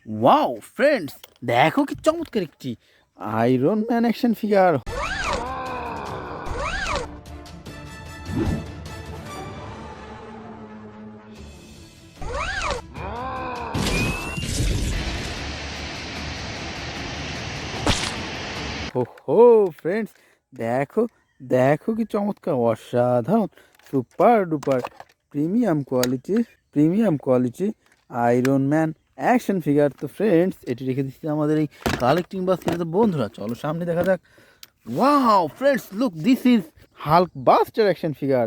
Wow friends, দেখো কি চমৎকার একটি আয়রন ম্যান অ্যাকশন ফিগার। হো ফ্রেন্ডস, দেখো দেখো কি চমৎকার, অসাধারণ, super duper premium quality iron man action figure. তো ফ্রেন্ডস, এটি রেখে দিচ্ছি আমাদের এই কালেক্টিং বাস্কেটে। তো বন্ধুরা চলো সামনে দেখা যাক। Wow friends, look, this is Hulk buster action figure.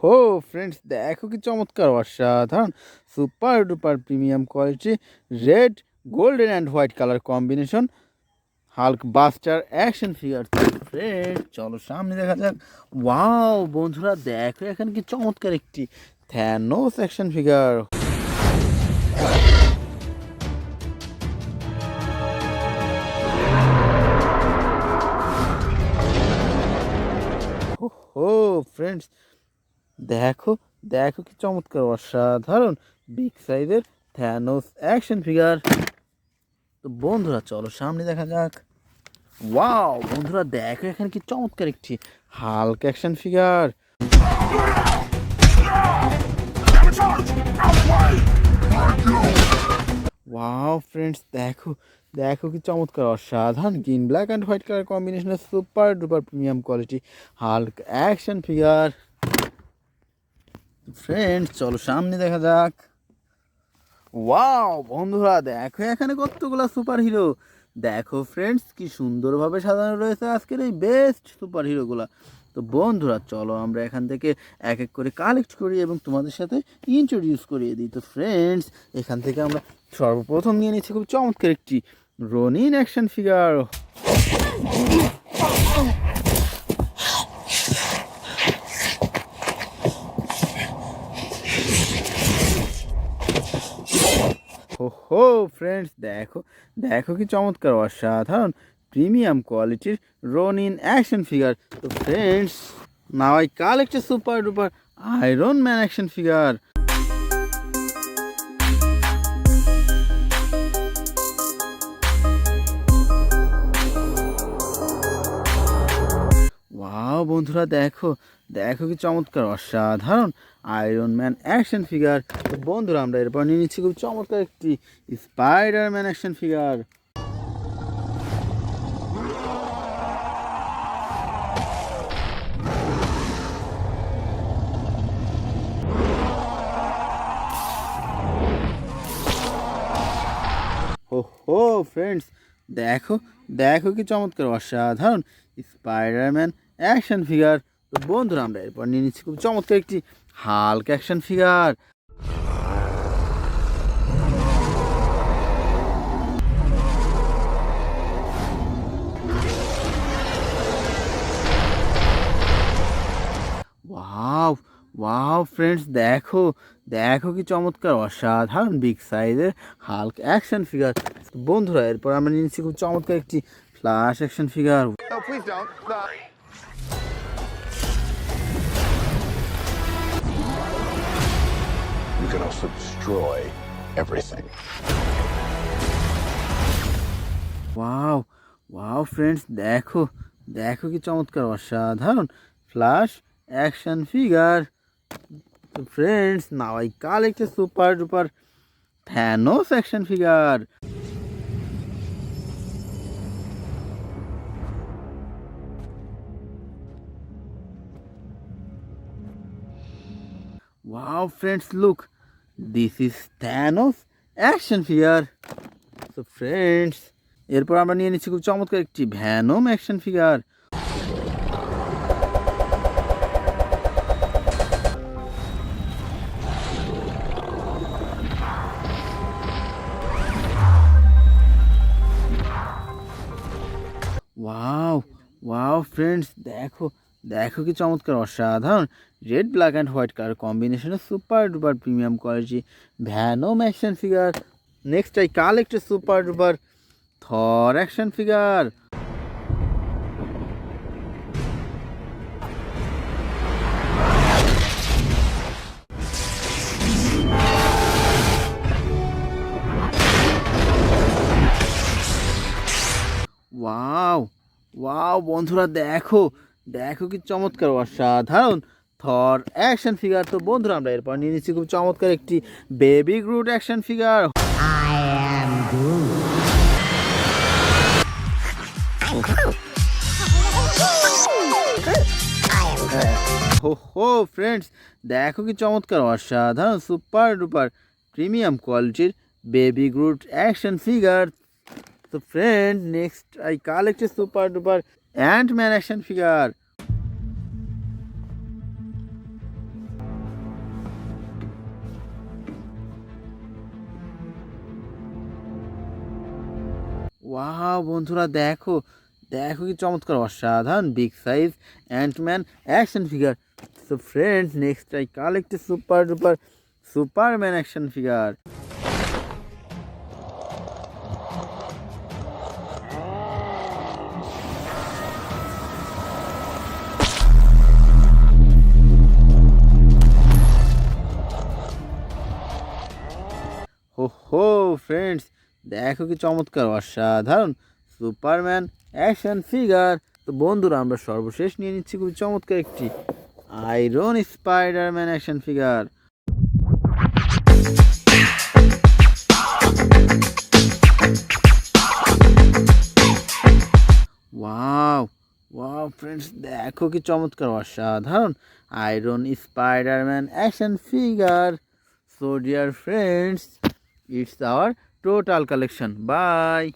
হো ফ্রেন্ডস, দেখো কি চমৎকার, অসাধারণ, super duper premium quality red, golden and white colour combination Hulk buster action figure. Friend চলো সামনে দেখা যাক। ওয়াও বন্ধুরা, দেখো এখানে কি চমৎকার একটি থ্যানোস অ্যাকশন ফিগার। হো ফ্রেন্ডস, দেখো দেখো কি চমৎকার, অসাধারণ, বিগ সাইজের থ্যানোস অ্যাকশন ফিগার। তো বন্ধুরা চলো সামনে দেখা যাক। ওয়াও বন্ধুরা, দেখো এখানে কি চমৎকার একটি Hulk action figure. Wow friends, দেখো দেখো কি চমৎকার, অসাধারণ, green black and white colour কম্বিনেশনের super duper premium quality Hulk action figure. Friends চলো সামনে দেখা যাক। ওয়াও বন্ধুরা, দেখো এখানে কতগুলো সুপার হিরো। দেখো ফ্রেন্ডস, কি সুন্দরভাবে সাজানো রয়েছে আজকের এই বেস্ট সুপার হিরোগুলা। তো বন্ধুরা চলো আমরা এখান থেকে এক এক করে কালেক্ট করি এবং তোমাদের সাথে ইন্ট্রোডিউস করিয়ে দিই। তো ফ্রেন্ডস, এখান থেকে আমরা সর্বপ্রথম নিয়ে নিচ্ছি খুব চমৎকার একটি রনিন অ্যাকশন ফিগার। হো ফ্রেন্ডস, দেখো দেখো কি চমৎকার, অসাধারণ, প্রিমিয়াম কোয়ালিটির রনিন অ্যাকশন ফিগার। তো friends, now I collect a super duper iron man action figure. Wow বন্ধুরা, দেখো দেখো কি চমৎকার, অসাধারণ, আয়রন ম্যান অ্যাকশন ফিগার। তো বন্ধুরা আমরা এরপর নিয়ে নিচ্ছি খুব চমৎকার একটি স্পাইডারম্যান অ্যাকশন ফিগার। হো ফ্রেন্ডস, দেখো দেখো কি চমৎকার, অসাধারণ, স্পাইডারম্যান অ্যাকশন ফিগার। তো বন্ধুরা আমরা এরপর নিয়ে নিচ্ছি খুব চমৎকার একটি Hulk action figure. Wow wow friends, দেখো দেখো কি চমৎকার, অসাধারণ, বিগ সাইজের হাল্ক অ্যাকশন ফিগার। বন্ধুরা এরপর আমরা নিয়ে নিচ্ছি খুব চমৎকার একটি Flash action figure. You can also destroy everything. Wow wow friends, দেখো দেখো কি চমৎকার, অসাধারণ, ফ্ল্যাশ অ্যাকশন ফিগার। তো friends, now I collect a super duper Thanos action figure. Wow friends, look, this is Thanos action figure. তো friends, এরপর আমরা নিয়ে নিচ্ছি খুব চমৎকার একটি Venom action figure. Wow wow friends, দেখো দেখো কি চমৎকার, অসাধারণ, red black and white colour কম্বিনেশনের super duper premium quality Venom action figure. next I collect a super duper Thor action figure. Wow wow বন্ধুরা দেখো দেখো কি চমৎকার অসাধারণ থর অ্যাকশন ফিগার। তো বন্ধুরা আমরা এরপর নিয়ে নিচ্ছি খুব চমৎকার একটি বেবি গ্রুট অ্যাকশন ফিগার। হো হো ফ্রেন্ডস দেখো কি চমৎকার অসাধারণ সুপার ডুপার প্রিমিয়াম কোয়ালিটির baby Groot action figure. So friend, next I collect a super duper Ant-Man action figure. Wow বন্ধুরা দেখো দেখো কি চমৎকার অসাধারণ big size Ant-Man action figure. So friends, next I collect a super duper Superman action figure. হো হো friends দেখো কি চমৎকার অসাধারণ সুপারম্যান অ্যাকশন ফিগার। তো বন্ধুরা আমরা সর্বশেষ নিয়ে নিচ্ছি খুব চমৎকার একটি iron Spiderman action figure. Wow wow friends দেখো কি চমৎকার অসাধারণ iron Spiderman action figure. So dear friends, it's our total collection. Bye.